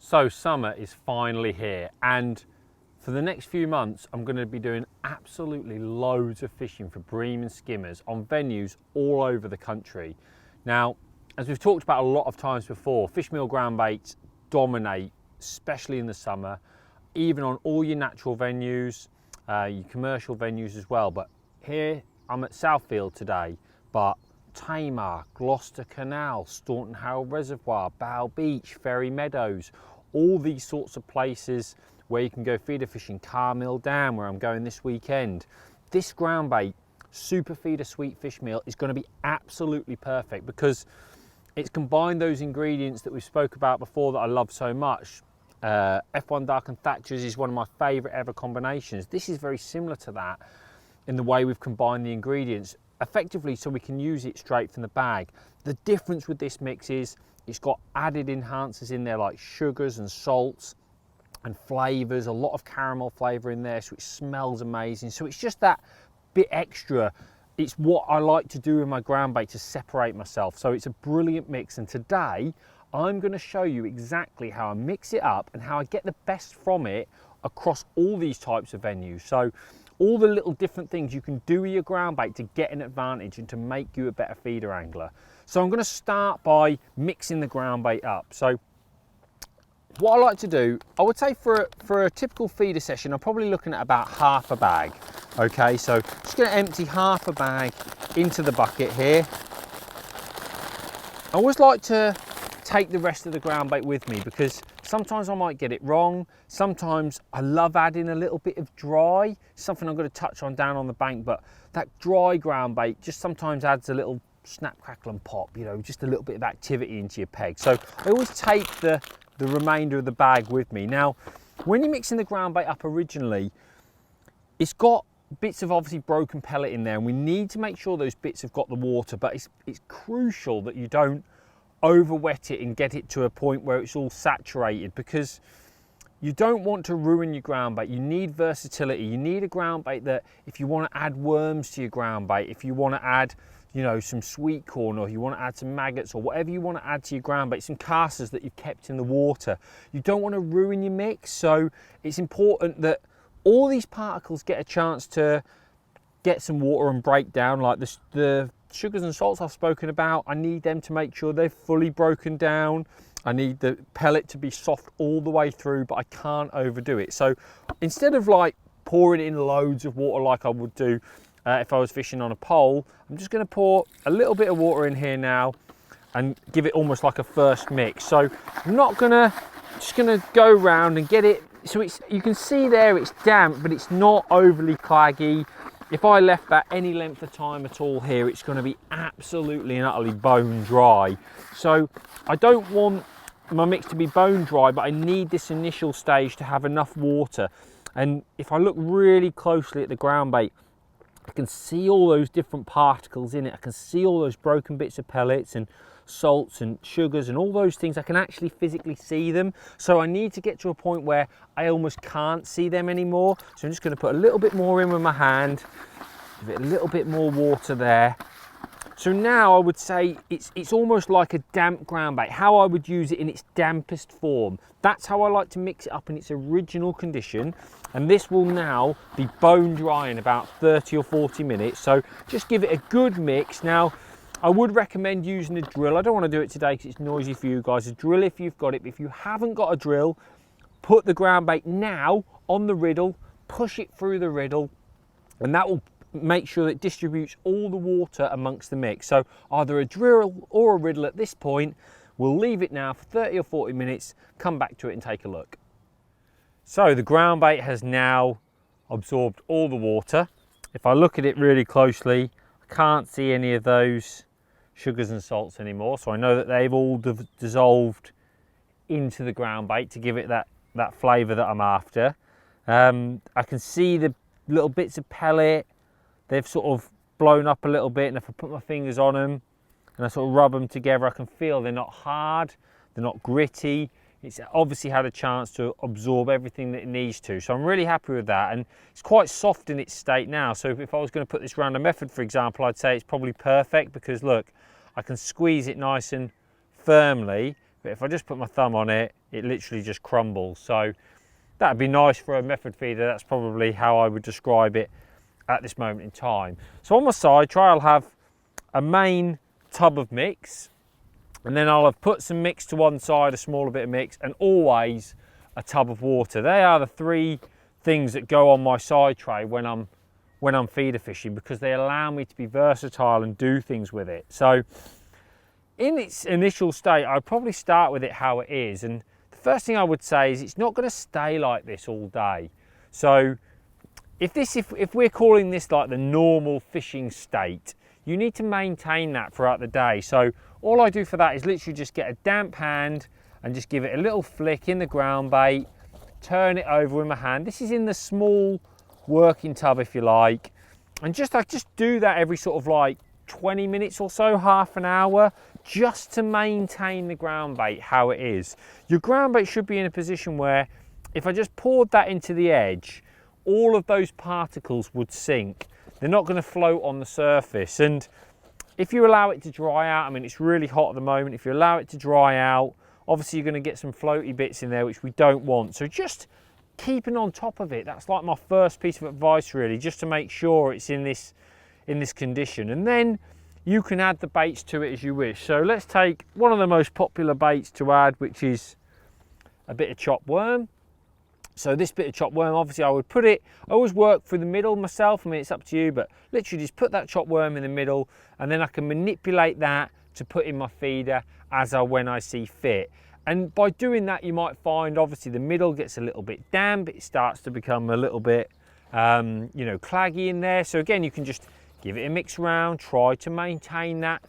So summer is finally here, and for the next few months I'm going to be doing absolutely loads of fishing for bream and skimmers on venues all over the country. Now, as we've talked about a lot of times before, fish meal ground baits dominate, especially in the summer, even on all your natural venues, your commercial venues as well. But here I'm at Southfield today, but Tamar, Gloucester Canal, Staunton Harold Reservoir, Bow Beach, Ferry Meadows, all these sorts of places where you can go feeder fishing, Carmill Dam, where I'm going this weekend. This ground bait, super feeder sweet fish meal, is going to be absolutely perfect because it's combined those ingredients that we spoke about before that I love so much. F1 Dark and Thatcher's is one of my favourite ever combinations. This is very similar to that in the way we've combined the ingredients effectively so we can use it straight from the bag. The difference with this mix is it's got added enhancers in there like sugars and salts and flavours, a lot of caramel flavour in there, so it smells amazing. So it's just that bit extra. It's what I like to do with my ground bait to separate myself. So it's a brilliant mix, and today I'm going to show you exactly how I mix it up and how I get the best from it across all these types of venues. So all the little different things you can do with your ground bait to get an advantage and to make you a better feeder angler. So I'm going to start by mixing the ground bait up. So what I like to do, I would say for a typical feeder session, I'm probably looking at about half a bag. Okay, so just going to empty half a bag into the bucket here. I always like to take the rest of the ground bait with me because sometimes I might get it wrong. Sometimes I love adding a little bit of dry, something I'm going to touch on down on the bank, but that dry ground bait just sometimes adds a little snap, crackle and pop, you know, just a little bit of activity into your peg. So I always take the remainder of the bag with me. Now, when you're mixing the ground bait up originally, it's got bits of obviously broken pellet in there, and we need to make sure those bits have got the water, but it's crucial that you don't over wet it and get it to a point where it's all saturated, because you don't want to ruin your ground bait. You need versatility. You need a ground bait that if you want to add worms to your ground bait, if you want to add, you know, some sweet corn, or you want to add some maggots, or whatever you want to add to your ground bait, some casters that you've kept in the water, you don't want to ruin your mix. So it's important that all these particles get a chance to get some water and break down, like the sugars and salts I've spoken about. I need them to make sure they're fully broken down. I need the pellet to be soft all the way through, but I can't overdo it. So instead of like pouring in loads of water like I would do if I was fishing on a pole, I'm just going to pour a little bit of water in here now and give it almost like a first mix. So I'm not gonna, just gonna go round and get it so it's, you can see there it's damp, but it's not overly claggy. If I left that any length of time at all here, it's going to be absolutely and utterly bone dry. So I don't want my mix to be bone dry, but I need this initial stage to have enough water. And if I look really closely at the ground bait, I can see all those different particles in it. I can see all those broken bits of pellets and salts and sugars and all those things. I can actually physically see them. So I need to get to a point where I almost can't see them anymore. So I'm just going to put a little bit more in with my hand, give it a little bit more water there. So now I would say it's almost like a damp ground bait, how I would use it in its dampest form. That's how I like to mix it up in its original condition. And this will now be bone dry in about 30 or 40 minutes. So just give it a good mix. Now, I would recommend using a drill. I don't want to do it today because it's noisy for you guys. A drill if you've got it. But if you haven't got a drill, put the ground bait now on the riddle, push it through the riddle, and that will make sure it distributes all the water amongst the mix. So either a drill or a riddle at this point. We'll leave it now for 30 or 40 minutes, come back to it and take a look. So the ground bait has now absorbed all the water. If I look at it really closely, I can't see any of those sugars and salts anymore. So I know that they've all dissolved into the ground bait to give it that flavour that I'm after. I can see the little bits of pellet. They've sort of blown up a little bit, and if I put my fingers on them and I sort of rub them together, I can feel they're not hard, they're not gritty. It's obviously had a chance to absorb everything that it needs to. So I'm really happy with that, and it's quite soft in its state now. So if I was going to put this round a method, for example, I'd say it's probably perfect because look, I can squeeze it nice and firmly, but if I just put my thumb on it, it literally just crumbles. So that'd be nice for a method feeder. That's probably how I would describe it at this moment in time. So on my side tray, I'll have a main tub of mix, and then I'll have put some mix to one side, a smaller bit of mix, and always a tub of water. They are the three things that go on my side tray when I'm feeder fishing, because they allow me to be versatile and do things with it. So in its initial state, I'd probably start with it how it is, and the first thing I would say is it's not going to stay like this all day. So if we're calling this like the normal fishing state, you need to maintain that throughout the day. So all I do for that is literally just get a damp hand and just give it a little flick in the ground bait, turn it over with my hand. This is in the small working tub, if you like, and I just do that every sort of like 20 minutes or so, half an hour, just to maintain the ground bait how it is. Your ground bait should be in a position where if I just poured that into the edge, all of those particles would sink. They're not going to float on the surface. And if you allow it to dry out, I mean, it's really hot at the moment, if you allow it to dry out, obviously you're going to get some floaty bits in there which we don't want. So just keeping on top of it, that's like my first piece of advice really, just to make sure it's in this condition. And then you can add the baits to it as you wish. So let's take one of the most popular baits to add, which is a bit of chopped worm. So this bit of chopped worm, obviously I would put it, I always work through the middle myself. I mean, it's up to you, but literally just put that chopped worm in the middle, and then I can manipulate that to put in my feeder when I see fit. And by doing that, you might find obviously the middle gets a little bit damp, it starts to become a little bit you know, claggy in there. So again, you can just give it a mix around, try to maintain that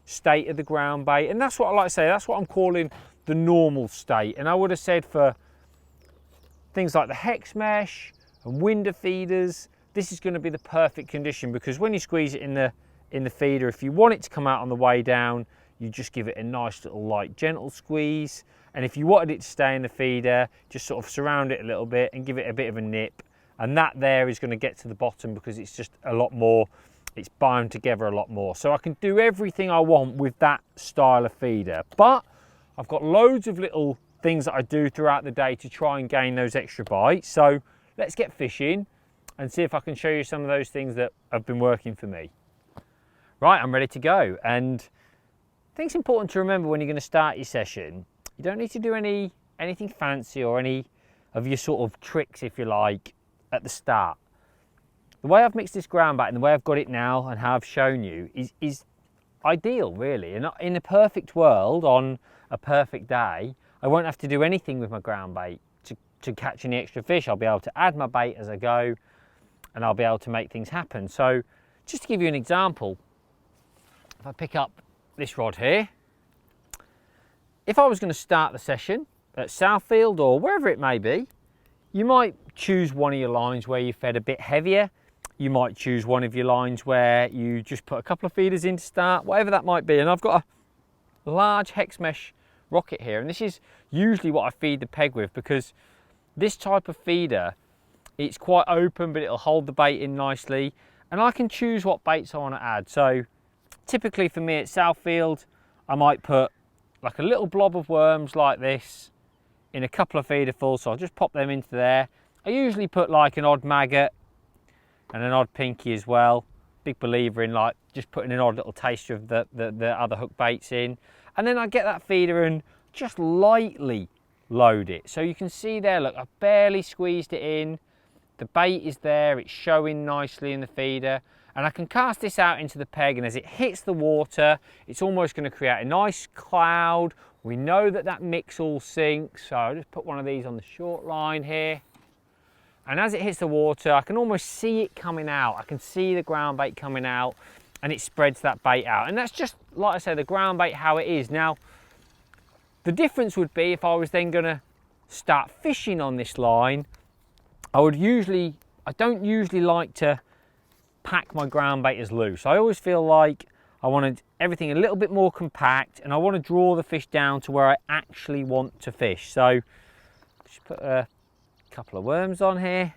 state of the ground bait. And that's what I like to say, that's what I'm calling the normal state. And I would have said for things like the hex mesh and winder feeders, this is going to be the perfect condition, because when you squeeze it in the feeder, if you want it to come out on the way down, you just give it a nice little light gentle squeeze. And if you wanted it to stay in the feeder, just sort of surround it a little bit and give it a bit of a nip, and that there is going to get to the bottom, because it's just a lot more, it's bound together a lot more. So I can do everything I want with that style of feeder. But I've got loads of little things that I do throughout the day to try and gain those extra bites. So let's get fishing and see if I can show you some of those things that have been working for me. Right, I'm ready to go. And I think it's important to remember when you're going to start your session, you don't need to do anything fancy or any of your sort of tricks, if you like, at the start. The way I've mixed this ground bait and the way I've got it now and how I've shown you is ideal, really. And in a perfect world, on a perfect day, I won't have to do anything with my ground bait to catch any extra fish. I'll be able to add my bait as I go, and I'll be able to make things happen. So just to give you an example, if I pick up this rod here, if I was going to start the session at Southfield or wherever it may be, you might choose one of your lines where you fed a bit heavier. You might choose one of your lines where you just put a couple of feeders in to start, whatever that might be. And I've got a large hex mesh rocket here, and this is usually what I feed the peg with, because this type of feeder, it's quite open, but it'll hold the bait in nicely, and I can choose what baits I want to add. So typically for me at Southfield, I might put like a little blob of worms like this in a couple of feederfuls, so I'll just pop them into there. I usually put like an odd maggot and an odd pinky as well. Big believer in like just putting an odd little taster of the other hook baits in. And then I get that feeder and just lightly load it. So you can see there, look, I've barely squeezed it in. The bait is there, it's showing nicely in the feeder. And I can cast this out into the peg, and as it hits the water, it's almost going to create a nice cloud. We know that that mix all sinks, so I'll just put one of these on the short line here. And as it hits the water, I can almost see it coming out. I can see the ground bait coming out, and it spreads that bait out. And that's just, like I say, the ground bait how it is. Now, the difference would be if I was then going to start fishing on this line, I don't usually like to pack my ground bait as loose. I always feel like I wanted everything a little bit more compact, and I want to draw the fish down to where I actually want to fish. So just put a couple of worms on here.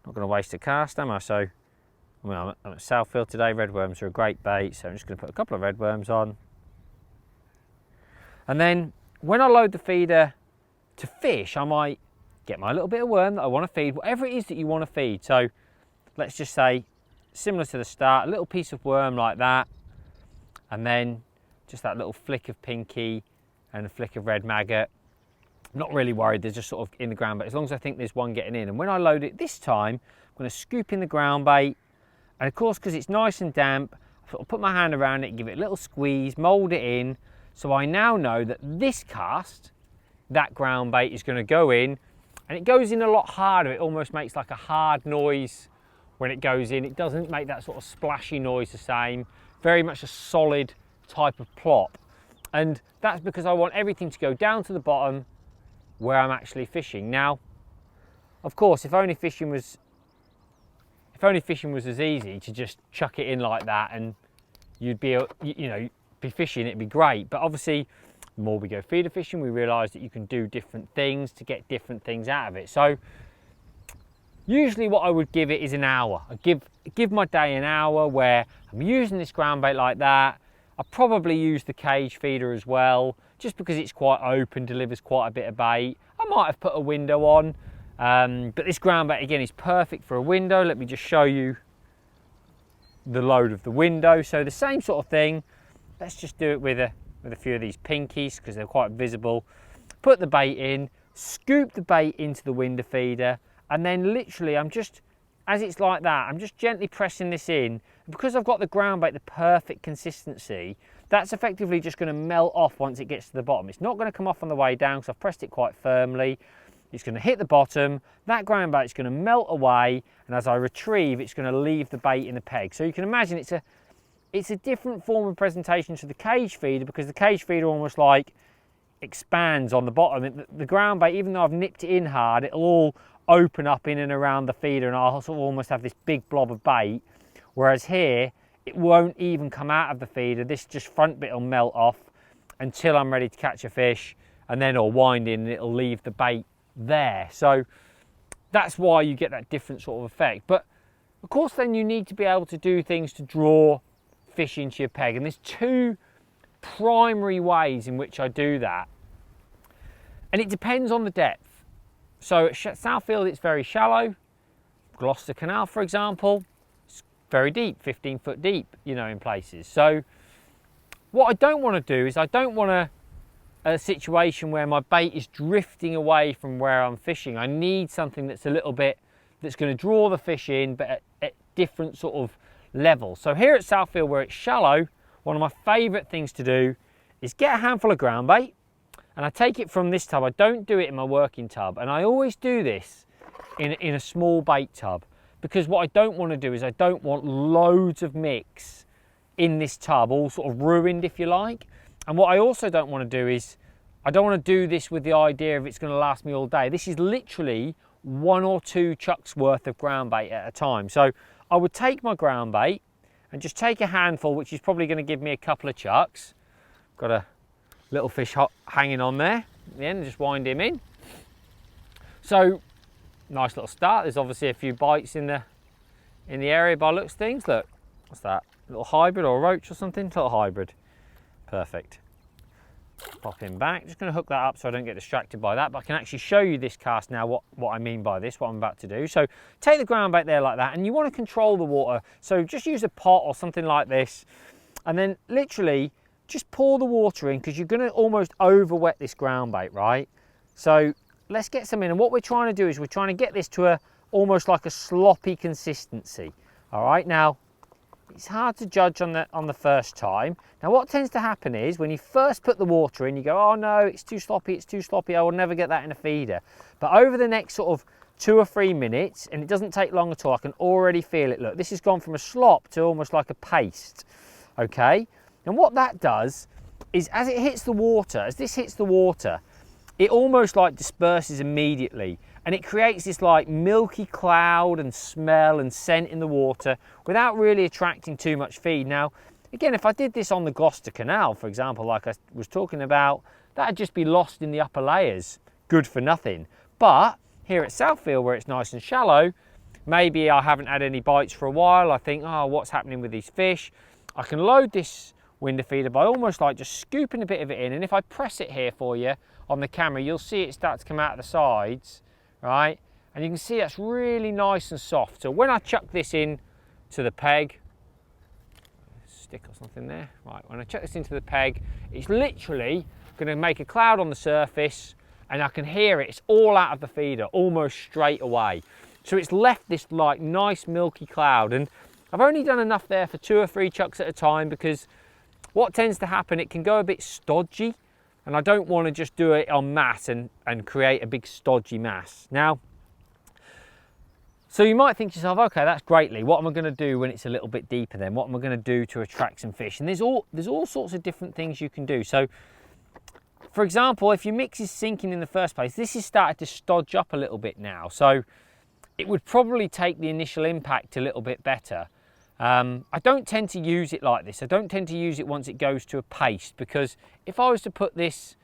Not going to waste a cast, am I? So I mean, I'm at Southfield today. Red worms are a great bait, so I'm just going to put a couple of red worms on. And then when I load the feeder to fish, I might get my little bit of worm that I want to feed, whatever it is that you want to feed. So let's just say, similar to the start, a little piece of worm like that, and then just that little flick of pinky and a flick of red maggot. I'm not really worried, they're just sort of in the ground bait, as long as I think there's one getting in. And when I load it this time, I'm going to scoop in the ground bait, and of course, because it's nice and damp, I'll put my hand around it, give it a little squeeze, mould it in, so I now know that this cast, that ground bait is going to go in, and it goes in a lot harder. It almost makes like a hard noise when it goes in. It doesn't make that sort of splashy noise the same. Very much a solid type of plop. And that's because I want everything to go down to the bottom where I'm actually fishing. Now, of course, if only fishing was as easy to just chuck it in like that and you'd be, you know, be fishing, it'd be great. But obviously, the more we go feeder fishing, we realise that you can do different things to get different things out of it. So usually what I would give it is an hour. I give my day an hour where I'm using this ground bait like that. I probably use the cage feeder as well, just because it's quite open, delivers quite a bit of bait. I might have put a window on, but this ground bait again is perfect for a window. Let me just show you the load of the window. So the same sort of thing. Let's just do it with a few of these pinkies because they're quite visible. Put the bait in, scoop the bait into the window feeder, and then literally I'm just, as it's like that, I'm just gently pressing this in. Because I've got the ground bait the perfect consistency, that's effectively just going to melt off once it gets to the bottom. It's not going to come off on the way down because I've pressed it quite firmly. It's going to hit the bottom, that ground bait is going to melt away, and as I retrieve, it's going to leave the bait in the peg. So you can imagine it's a different form of presentation to the cage feeder, because the cage feeder almost like expands on the bottom. The ground bait, even though I've nipped it in hard, it'll all open up in and around the feeder, and I'll sort of almost have this big blob of bait. Whereas here, it won't even come out of the feeder. This just front bit will melt off until I'm ready to catch a fish, and then it'll wind in and it'll leave the bait there. So that's why you get that different sort of effect. But of course, then you need to be able to do things to draw fish into your peg. And there's two primary ways in which I do that. And it depends on the depth. So at Southfield, it's very shallow. Gloucester Canal, for example, very deep, 15 foot deep, you know, in places. So what I don't want to do is I don't want a situation where my bait is drifting away from where I'm fishing. I need something that's a little bit, that's going to draw the fish in, but at different sort of levels. So here at Southfield, where it's shallow, one of my favourite things to do is get a handful of ground bait, and I take it from this tub. I don't do it in my working tub, and I always do this in a small bait tub. Because what I don't want to do is I don't want loads of mix in this tub, all sort of ruined, if you like. And what I also don't want to do is, I don't want to do this with the idea of it's going to last me all day. This is literally 1 or 2 chucks worth of ground bait at a time. So I would take my ground bait and just take a handful, which is probably going to give me a couple of chucks. Got a little fish hanging on there at the end, and just wind him in. So nice little start. There's obviously a few bites in the area by looks of things. Look, what's that? A little hybrid or a roach or something? A little hybrid. Perfect. Pop him back. Just going to hook that up so I don't get distracted by that, but I can actually show you this cast now, what I mean by this, what I'm about to do. So take the ground bait there like that, and you want to control the water. So just use a pot or something like this, and then literally just pour the water in, because you're going to almost over wet this ground bait, right? So let's get some in, and what we're trying to do is we're trying to get this to almost like a sloppy consistency. All right, now it's hard to judge on the first time. Now what tends to happen is when you first put the water in, you go, oh no, it's too sloppy, I will never get that in a feeder. But over the next sort of 2 or 3 minutes, and it doesn't take long at all, I can already feel it. Look, this has gone from a slop to almost like a paste, okay? And what that does is as it hits the water, as this hits the water, it almost like disperses immediately, and it creates this like milky cloud and smell and scent in the water without really attracting too much feed. Now, again, if I did this on the Gloucester Canal, for example, like I was talking about, that'd just be lost in the upper layers, good for nothing. But here at Southfield, where it's nice and shallow, maybe I haven't had any bites for a while, I think, oh, what's happening with these fish? I can load this window feeder by almost like just scooping a bit of it in, and if I press it here for you, on the camera, you'll see it start to come out of the sides, right? And you can see that's really nice and soft. So when I chuck this in to the peg, stick or something there, right, when I chuck this into the peg, it's literally going to make a cloud on the surface, and I can hear it. It's all out of the feeder almost straight away. So it's left this like nice milky cloud, and I've only done enough there for 2 or 3 chucks at a time, because what tends to happen, it can go a bit stodgy, and I don't want to just do it en masse and create a big stodgy mass. Now, so you might think to yourself, okay, that's great, Lee. What am I going to do when it's a little bit deeper then? What am I going to do to attract some fish? And there's all sorts of different things you can do. So, for example, if your mix is sinking in the first place, this is starting to stodge up a little bit now. So it would probably take the initial impact a little bit better. I don't tend to use it like this. I don't tend to use it once it goes to a paste, because if I was to put this,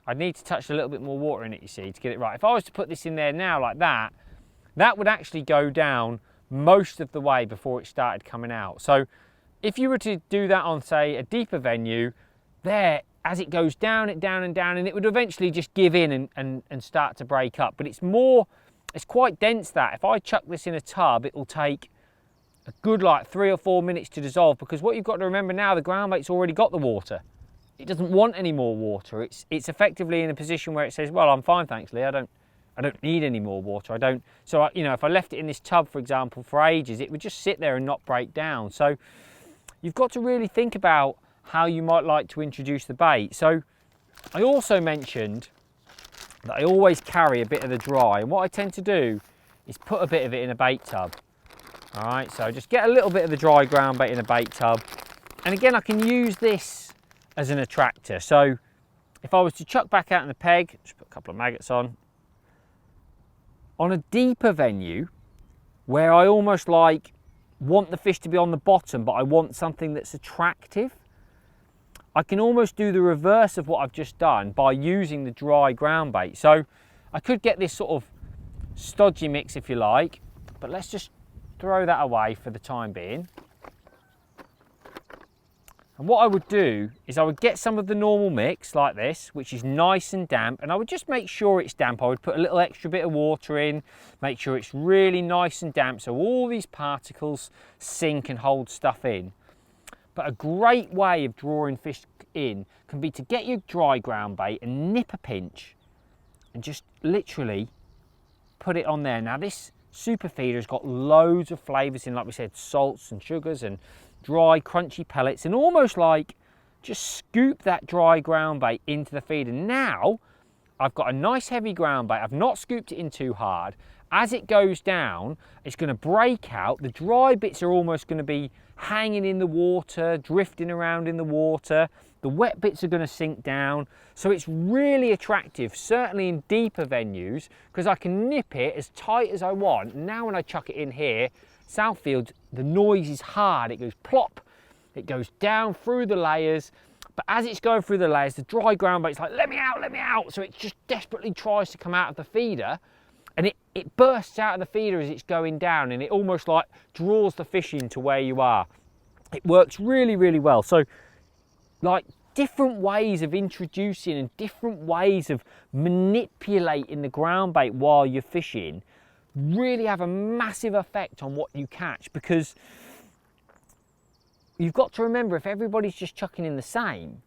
I'd need to touch a little bit more water in it, you see, to get it right. If I was to put this in there now like that, that would actually go down most of the way before it started coming out. So if you were to do that on, say, a deeper venue, there, as it goes down, and it would eventually just give in and start to break up. But it's quite dense that. If I chuck this in a tub, it will take a good like 3 or 4 minutes to dissolve, because what you've got to remember now, the ground bait's already got the water. It doesn't want any more water. It's effectively in a position where it says, well, I'm fine, thanks, Lee. I don't need any more water. So you know, if I left it in this tub, for example, for ages, it would just sit there and not break down. So you've got to really think about how you might like to introduce the bait. So I also mentioned that I always carry a bit of the dry, and what I tend to do is put a bit of it in a bait tub. All right, so just get a little bit of the dry ground bait in a bait tub, and again, I can use this as an attractor. So if I was to chuck back out in the peg, just put a couple of maggots on a deeper venue where I almost like want the fish to be on the bottom, but I want something that's attractive, I can almost do the reverse of what I've just done by using the dry ground bait. So I could get this sort of stodgy mix, if you like, but let's just throw that away for the time being. And what I would do is I would get some of the normal mix like this, which is nice and damp, and I would just make sure it's damp. I would put a little extra bit of water in, make sure it's really nice and damp so all these particles sink and hold stuff in. But a great way of drawing fish in can be to get your dry ground bait and nip a pinch and just literally put it on there. Now this super feeder has got loads of flavours in, like we said, salts and sugars and dry crunchy pellets, and almost like just scoop that dry ground bait into the feeder. Now I've got a nice heavy ground bait. I've not scooped it in too hard. As it goes down, it's going to break out. The dry bits are almost going to be hanging in the water, drifting around in the water. The wet bits are going to sink down. So it's really attractive, certainly in deeper venues, because I can nip it as tight as I want. Now when I chuck it in here, Southfield, the noise is hard. It goes plop, it goes down through the layers, but as it's going through the layers, the dry ground bait's like, let me out, let me out. So it just desperately tries to come out of the feeder, and it bursts out of the feeder as it's going down, and it almost like draws the fish into where you are. It works really, really well. So like different ways of introducing and different ways of manipulating the ground bait while you're fishing really have a massive effect on what you catch, because you've got to remember, if everybody's just chucking in the same,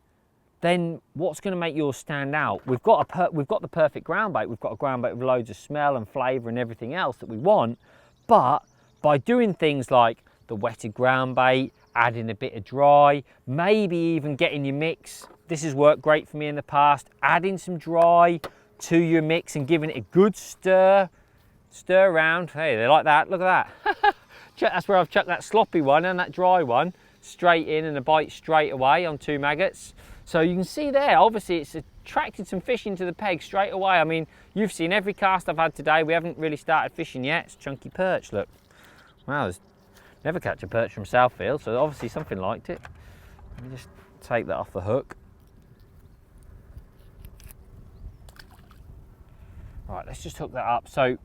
then what's going to make yours stand out? We've got the perfect ground bait. We've got a ground bait with loads of smell and flavour and everything else that we want, but by doing things like the wetted ground bait, adding a bit of dry, maybe even getting your mix, this has worked great for me in the past, adding some dry to your mix and giving it a good stir around. Hey, they like that, look at that. That's where I've chucked that sloppy one and that dry one straight in, and a bite straight away on 2 maggots. So you can see there, obviously it's attracted some fish into the peg straight away. I mean, you've seen every cast I've had today, we haven't really started fishing yet. It's chunky perch, look. Wow, there's never catch a perch from Southfield, so obviously something liked it. Let me just take that off the hook. Right, let's just hook that up. So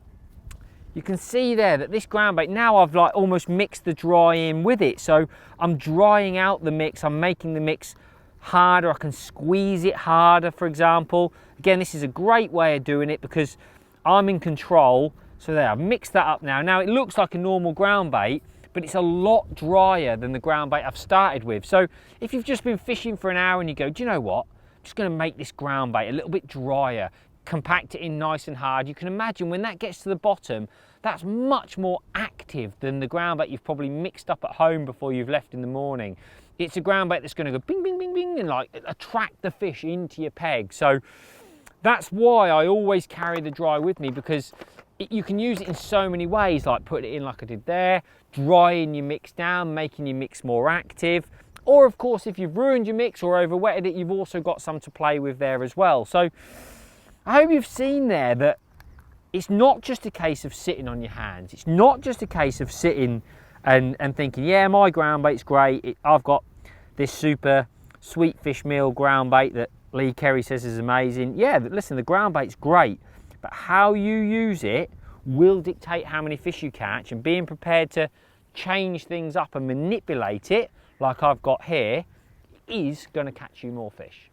you can see there that this ground bait, now I've like almost mixed the dry in with it. So I'm drying out the mix, I'm making the mix harder, I can squeeze it harder, for example. Again, this is a great way of doing it because I'm in control. So there, I've mixed that up now. Now it looks like a normal ground bait, but it's a lot drier than the ground bait I've started with. So if you've just been fishing for an hour and you go, do you know what? I'm just gonna make this ground bait a little bit drier, compact it in nice and hard. You can imagine when that gets to the bottom, that's much more active than the ground bait you've probably mixed up at home before you've left in the morning. It's a ground bait that's gonna go bing, bing, bing, bing, and like attract the fish into your peg. So that's why I always carry the dry with me, because you can use it in so many ways, like putting it in like I did there, drying your mix down, making your mix more active. Or of course, if you've ruined your mix or over wetted it, you've also got some to play with there as well. So I hope you've seen there that it's not just a case of sitting on your hands. It's not just a case of sitting and thinking, yeah, my ground bait's great. I've got this super sweet fish meal ground bait that Lee Kerry says is amazing. Yeah, listen, the ground bait's great, but how you use it will dictate how many fish you catch, and being prepared to change things up and manipulate it like I've got here is going to catch you more fish.